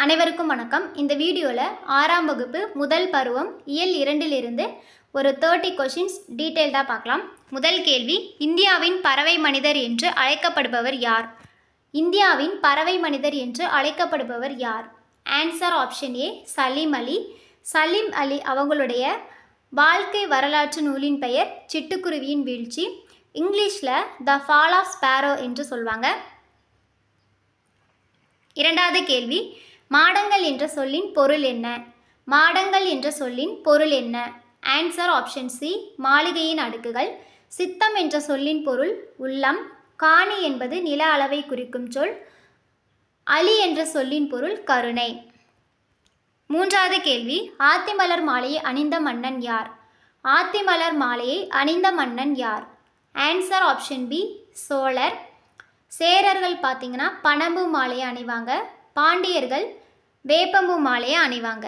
அனைவருக்கும் வணக்கம். இந்த வீடியோவில் 6ஆம் வகுப்பு முதல் பருவம் இயல் 2லிருந்து ஒரு 30 கொஷின்ஸ் டீட்டெயில்டாக பார்க்கலாம். முதல் கேள்வி, இந்தியாவின் பறவை மனிதர் என்று அழைக்கப்படுபவர் யார்? இந்தியாவின் பறவை மனிதர் என்று அழைக்கப்படுபவர் யார்? ஆன்சர் ஆப்ஷன் ஏ, சலீம் அலி. சலீம் அலி அவங்களுடைய வாழ்க்கை வரலாற்று நூலின் பெயர் சிட்டுக்குருவியின் வீழ்ச்சி. இங்கிலீஷில் த ஃபால் ஆஃப் ஸ்பேரோ என்று சொல்வாங்க. இரண்டாவது கேள்வி, மாடங்கள் என்ற சொல்லின் பொருள் என்ன? மாடங்கள் என்ற சொல்லின் பொருள் என்ன? ஆன்சர் ஆப்ஷன் சி, மாளிகையின் அடுக்குகள். சித்தம் என்ற சொல்லின் பொருள் உள்ளம். காணி என்பது நில அளவை குறிக்கும் சொல். அலி என்ற சொல்லின் பொருள் கருணை. மூன்றாவது கேள்வி, ஆத்திமலர் மாலையை அணிந்த மன்னன் யார்? ஆத்திமலர் மாலையை அணிந்த மன்னன் யார்? ஆன்சர் ஆப்ஷன் பி, சோழர். சேரர்கள் பார்த்தீங்கன்னா பனம்பூ மாலையை அணிவாங்க. பாண்டியர்கள் வேப்பம்பூ மாலையை அணிவாங்க.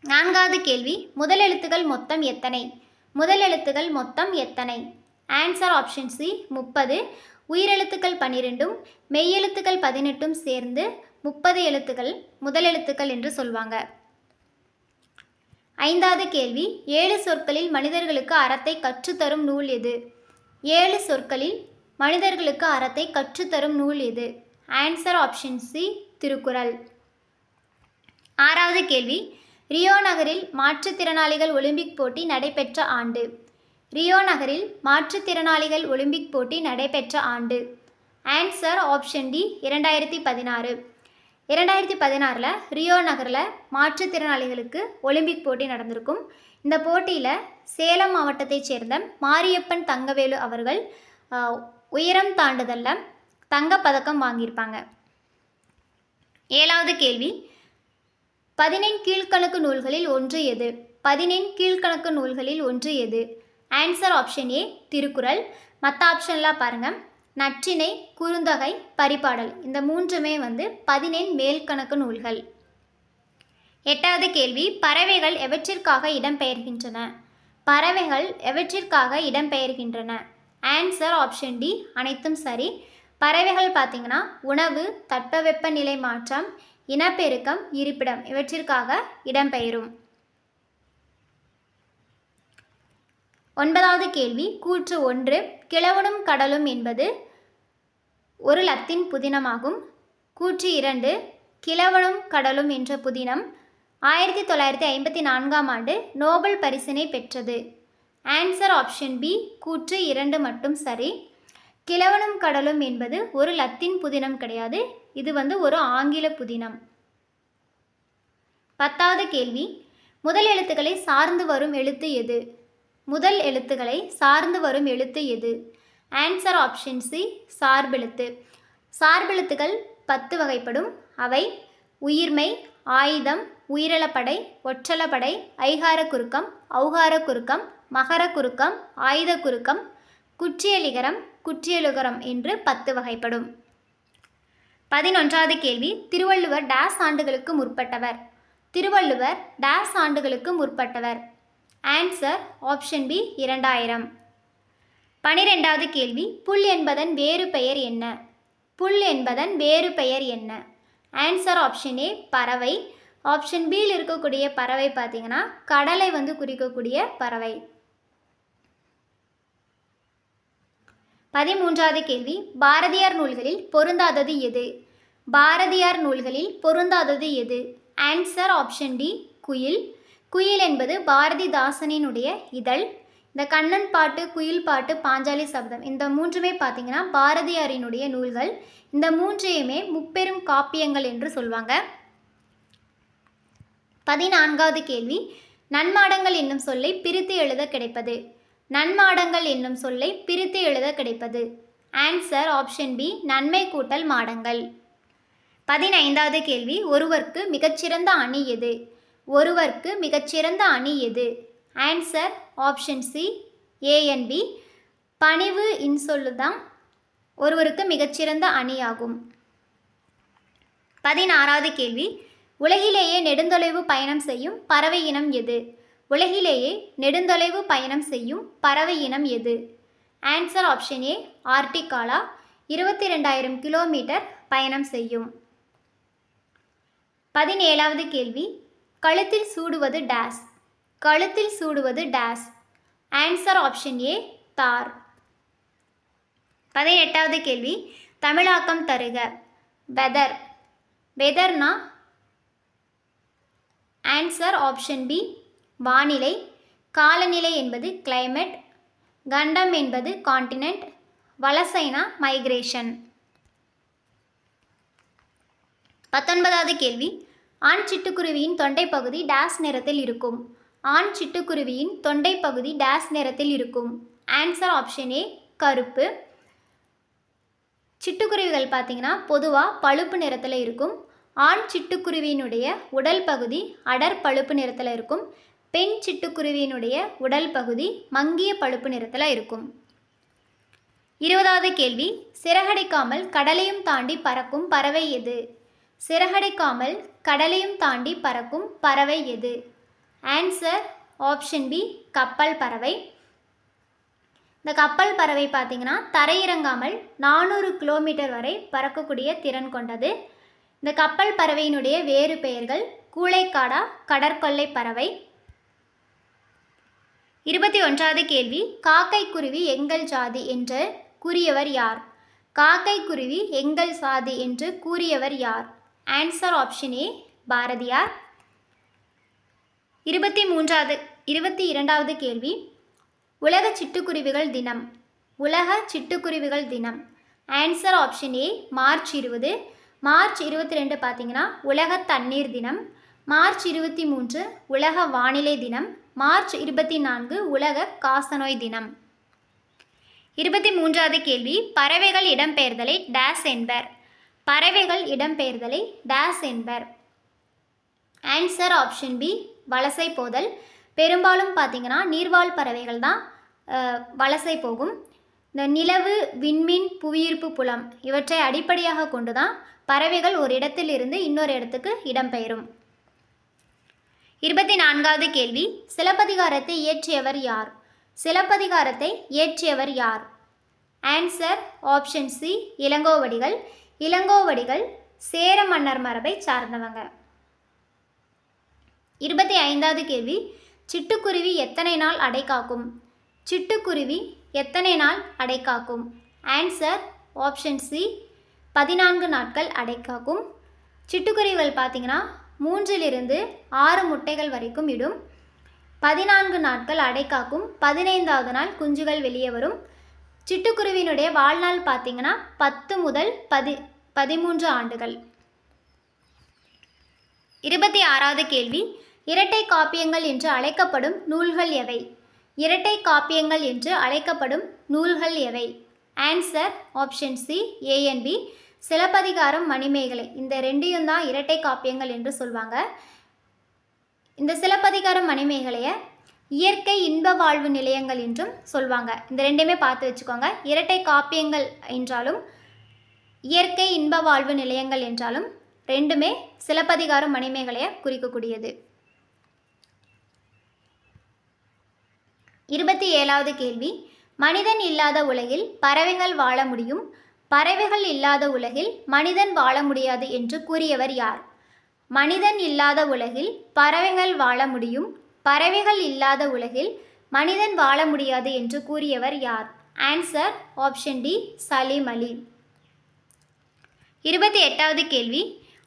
நான்காவது கேள்வி, முதல் எழுத்துக்கள் மொத்தம் எத்தனை? முதல் எழுத்துக்கள் மொத்தம் எத்தனை? Answer option C, 30. உயிரெழுத்துக்கள் 12ம் மெய்யெழுத்துக்கள் 18ம் சேர்ந்து 30 எழுத்துக்கள் முதல் எழுத்துக்கள் என்று சொல்வாங்க. ஐந்தாவது கேள்வி, 7 சொற்களில் மனிதர்களுக்கு அறத்தை கற்றுத்தரும் நூல் எது? 7 சொற்களில் மனிதர்களுக்கு அறத்தை கற்றுத்தரும் நூல் எது? Answer option C, Thirukkural. ஆறாவது கேள்வி, ரியோ நகரில் மாற்றுத்திறனாளிகள் ஒலிம்பிக் போட்டி நடைபெற்ற ஆண்டு? ரியோ நகரில் மாற்றுத்திறனாளிகள் ஒலிம்பிக் போட்டி நடைபெற்ற ஆண்டு? Answer option D, 2016. 2016 ரியோ நகரில் மாற்றுத்திறனாளிகளுக்கு ஒலிம்பிக் போட்டி நடந்திருக்கும். இந்த போட்டியில் சேலம் மாவட்டத்தைச் சேர்ந்த மாரியப்பன் தங்கவேலு அவர்கள் உயரம் தாண்டுதலில் தங்கப்பதக்கம் வாங்கியிருப்பாங்க. ஏழாவது கேள்வி, 14 கீழ்கணக்கு நூல்களில் ஒன்று எது? 14 கீழ்கணக்கு நூல்களில் ஒன்று எது? ஆன்சர் ஆப்ஷன் ஏ, திருக்குறள். மற்ற ஆப்ஷன்லாம் பாருங்கள், நற்றிணை, குறுந்தொகை, பரிபாடல். இந்த மூன்றுமே 14 மேல்கணக்கு நூல்கள். எட்டாவது கேள்வி, பறவைகள் எவற்றிற்காக இடம்பெயர்கின்றன? பறவைகள் எவற்றிற்காக இடம்பெயர்கின்றன? ஆன்சர் ஆப்ஷன் டி, அனைத்தும் சரி. பறவைகள் பார்த்திங்கன்னா உணவு, தட்பவெப்பநிலை மாற்றம், இனப்பெருக்கம், இருப்பிடம் இவற்றிற்காக இடம்பெயரும். ஒன்பதாவது கேள்வி, கூற்று 1, கிழவனும் கடலும் என்பது ஒரு லத்தீன் புதினமாகும். கூற்று 2, கிழவனும் கடலும் என்ற புதினம் 1954ஆம் ஆண்டு நோபல் பரிசினை பெற்றது. ஆன்சர் ஆப்ஷன் பி, கூற்று 2 மட்டும் சரி. கிழவனும் கடலும் என்பது ஒரு லத்தீன் புதினம் கிடையாது, இது ஒரு ஆங்கில புதினம். 10வது கேள்வி, முதல் எழுத்துக்களை சார்ந்து வரும் எழுத்து எது? முதல் எழுத்துக்களை சார்ந்து வரும் எழுத்து எது? ஆன்சர் ஆப்ஷன் சி, சார்பெழுத்து. சார்பெழுத்துக்கள் 10 வகைப்படும். அவை உயிர்மெய், ஆயுதம், உயிரெழப்படை, ஒற்றளப்படை, ஐகார குறுக்கம், ஔகார குறுக்கம், மகர குறுக்கம், ஆயுத குறுக்கம், குற்றியலிகரம், குற்றியலுகரம் என்று 10 வகைப்படும். 11வது கேள்வி, திருவள்ளுவர் டேஸ் ஆண்டுகளுக்கு முற்பட்டவர்? திருவள்ளுவர் டேஸ் ஆண்டுகளுக்கு முற்பட்டவர்? Answer option B, 2000. 12வது கேள்வி, புல் என்பதன் வேறு பெயர் என்ன? புல் என்பதன் வேறு பெயர் என்ன? ஆன்சர் ஆப்ஷன் ஏ, பறவை. ஆப்ஷன் பியில் இருக்கக்கூடிய பறவை பார்த்தீங்கன்னா கடலை குறிக்கக்கூடிய பறவை. 13வது கேள்வி, பாரதியார் நூல்களில் பொருந்தாதது எது? பாரதியார் நூல்களில் பொருந்தாதது எது? ஆன்சர் ஆப்ஷன் டி, குயில். குயில் என்பது பாரதிதாசனினுடைய இதழ். இந்த கண்ணன் பாட்டு, குயில் பாட்டு, பாஞ்சாலி சபதம் இந்த மூன்றுமே பார்த்தீங்கன்னா பாரதியாரினுடைய நூல்கள். இந்த மூன்றையுமே முப்பெரும் காப்பியங்கள் என்று சொல்வாங்க. 14வது கேள்வி, நன்மாடங்கள் என்னும் சொல்லை பிரித்து எழுத கிடைப்பது? நன்மாடங்கள் என்னும் சொல்லை பிரித்து எழுத கிடைப்பது? ஆன்சர் ஆப்ஷன் பி, நன்மை கூட்டல் மாடங்கள். 15வது கேள்வி, ஒருவருக்கு மிகச்சிறந்த அணி எது? ஒருவருக்கு மிகச்சிறந்த அணி எது? Answer option C, ANB. பணிவு இன்சொல்லுதான் ஒருவருக்கு மிகச்சிறந்த அணியாகும். 16வது கேள்வி, உலகிலேயே நெடுந்தொலைவு பயணம் செய்யும் பறவை இனம் எது? உலகிலேயே நெடுந்தொலைவு பயணம் செய்யும் பறவை இனம் எது? ஆன்சர் ஆப்ஷன் ஏ, ஆர்டிகாலா. 22,000 கிலோமீட்டர் பயணம் செய்யும். 17வது கேள்வி, கழுத்தில் சூடுவது டேஸ். கழுத்தில் சூடுவது டேஸ். ஆன்சர் ஆப்ஷன் ஏ தார். 18வது கேள்வி, தமிழாக்கம் தருக. வெதர். வெதர்னா ஆன்சர் ஆப்ஷன் பி வானிலை. காலநிலை என்பது கிளைமேட். கண்டம் என்பது காண்டினென்ட். வலசைனா மைக்ரேஷன். 19வது கேள்வி, ஆண் சிட்டுக்குருவியின் தொண்டை பகுதி டேஸ் நிறத்தில் இருக்கும். ஆண் சிட்டுக்குருவியின் தொண்டை பகுதி டேஸ் நிறத்தில் இருக்கும். ஆன்சர் ஆப்ஷன் ஏ கருப்பு. சிட்டுக்குருவிகள் பார்த்தீங்கன்னா பொதுவாக பழுப்பு நிறத்தில் இருக்கும். ஆண் சிட்டுக்குருவியினுடைய உடல் பகுதி அடர் பழுப்பு நிறத்தில் இருக்கும். பெண் சிட்டுக்குருவியினுடைய உடல் பகுதி மங்கிய பழுப்பு நிறத்தில் இருக்கும். 20வது கேள்வி, சிறகடிக்காமல் கடலையும் தாண்டி பறக்கும் பறவை எது? சிறகடிக்காமல் கடலையும் தாண்டி பறக்கும் பறவை எது? ஆன்சர் ஆப்ஷன் பி கப்பல் பறவை. இந்த கப்பல் பறவை பார்த்தீங்கன்னா தரையிறங்காமல் 400 கிலோமீட்டர் வரை பறக்கக்கூடிய திறன் கொண்டது. இந்த கப்பல் பறவையினுடைய வேறு பெயர்கள் கூளைக்காடா, கடற்கொள்ளை பறவை. 21வது கேள்வி, காக்கை குருவி எங்கள் ஜாதி என்று கூறியவர் யார்? காக்கை குருவி எங்கள் சாதி என்று கூறியவர் யார்? Answer option A Bharathiyar. 22வது கேள்வி, உலக சிட்டுக்குருவிகள் தினம். உலக சிட்டுக்குருவிகள் தினம். Answer option A March 20. March 22 பார்த்தீங்கன்னா உலக தண்ணீர் தினம். மார்ச் 23 உலக வானிலை தினம். மார்ச் 24 உலக காசநோய் தினம். 23வது கேள்வி, பறவைகள் இடம்பெயர்தலை டேஸ் என்பர். பறவைகள் இடம்பெயர்தலை டேஸ் என்பர். ஆன்சர் ஆப்ஷன் பி வலசை போதல். பெரும்பாலும் பார்த்தீங்கன்னா நீர்வாழ் பறவைகள் தான் வலசை போகும். இந்த நிலவு, விண்மீன், புவியீர்ப்பு புலம் இவற்றை அடிப்படையாக கொண்டு தான் பறவைகள் ஒரு இடத்தில் இருந்து இன்னொரு இடத்துக்கு இடம்பெயரும். 24வது கேள்வி, சிலப்பதிகாரத்தை இயற்றியவர் யார்? சிலப்பதிகாரத்தை இயற்றியவர் யார்? Answer option C Ilangovadigal. Ilangovadigal Chera மன்னர் மரபை சார்ந்தவங்க. 25வது கேள்வி, சிட்டுக்குருவி எத்தனை நாள் அடை காக்கும்? சிட்டுக்குருவி எத்தனை நாள் அடை காக்கும்? ஆன்சர் ஆப்ஷன் சி 14 நாட்கள் அடை காக்கும். சிட்டுக்குருவிகள் பார்த்தீங்கன்னா 3லிருந்து 6 முட்டைகள் வரைக்கும் இடும். 14 நாட்கள் அடை காக்கும். 15வது நாள் குஞ்சுகள் வெளியே வரும். சிட்டுக்குருவியினுடைய வாழ்நாள் பார்த்தீங்கன்னா 10 முதல் 13 ஆண்டுகள். 26வது கேள்வி, இரட்டை காப்பியங்கள் என்று அழைக்கப்படும் நூல்கள் எவை? இரட்டை காப்பியங்கள் என்று அழைக்கப்படும் நூல்கள் எவை? Answer option C A and B. Silappatikaram, Manimekalai இந்த ரெண்டையும் தான் இரட்டை காப்பியங்கள் என்று சொல்வாங்க. இந்த சிலப்பதிகாரம், மணிமேகலையை இயற்கை இன்ப வாழ்வு நிலையங்கள் என்றும் சொல்வாங்க. இந்த ரெண்டையுமே பார்த்து வச்சுக்கோங்க. இரட்டை காப்பியங்கள் என்றாலும் இயற்கை இன்ப வாழ்வு நிலையங்கள் என்றாலும் ரெண்டுமே சிலப்பதிகாரம், மணிமேகலையை குறிக்கக்கூடியது. 27வது கேள்வி, மனிதன் இல்லாத உலகில் பறவைகள் வாழ முடியும், பறவைகள் இல்லாத உலகில் மனிதன் வாழ முடியாது என்று கூறியவர் யார்? மனிதன் இல்லாத உலகில் பறவைகள் வாழ முடியும், பறவைகள் இல்லாத உலகில் மனிதன் வாழ முடியாது என்று கூறியவர் யார்? ஆன்சர் ஆப்ஷன் டி சலீம் அலி. 28வது கேள்வி,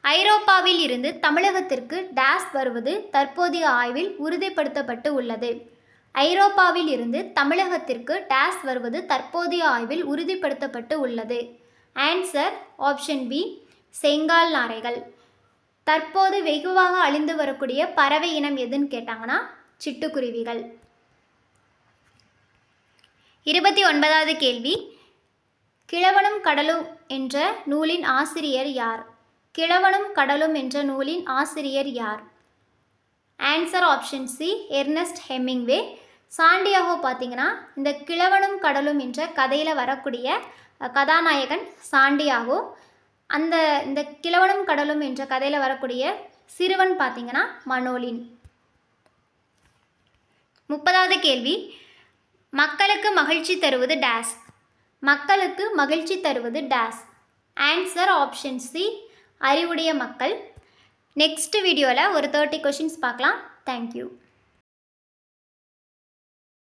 ஐரோப்பாவில் இருந்து தமிழகத்திற்கு டேஸ் வருவது தற்போதைய ஆய்வில் உறுதிப்படுத்தப்பட்டு உள்ளது. ஐரோப்பாவில் இருந்து தமிழகத்திற்கு டேஸ் வருவது தற்போதைய ஆய்வில் உறுதிப்படுத்தப்பட்டு உள்ளது. ஆன்சர் ஆப்ஷன் பி செங்கால் நாரைகள். தற்போது வெகுவாக அழிந்து வரக்கூடிய பறவை இனம் எதுன்னு கேட்டாங்கன்னா சிட்டுக்குருவிகள். 29வது கேள்வி, கிழவனும் கடலும் என்ற நூலின் ஆசிரியர் யார்? கிழவனும் கடலும் என்ற நூலின் ஆசிரியர் யார்? Answer option C Ernst Hemingway. Santiago பார்த்தீங்கன்னா இந்த கிழவனும் கடலும் என்ற கதையில் வரக்கூடிய கதாநாயகன் சாண்டியாகோ. இந்த கிழவனும் கடலும் என்ற கதையில் வரக்கூடிய சிறுவன் பார்த்தீங்கன்னா மனோலின். 30வது கேள்வி, மக்களுக்கு மகிழ்ச்சி தருவது டேஸ். மக்களுக்கு மகிழ்ச்சி தருவது டேஸ். ஆன்சர் ஆப்ஷன் சி அறிவுடைய மக்கள். நெக்ஸ்ட் வீடியோவில் ஒரு 30 கொஷின்ஸ் பார்க்கலாம். தேங்க்யூ.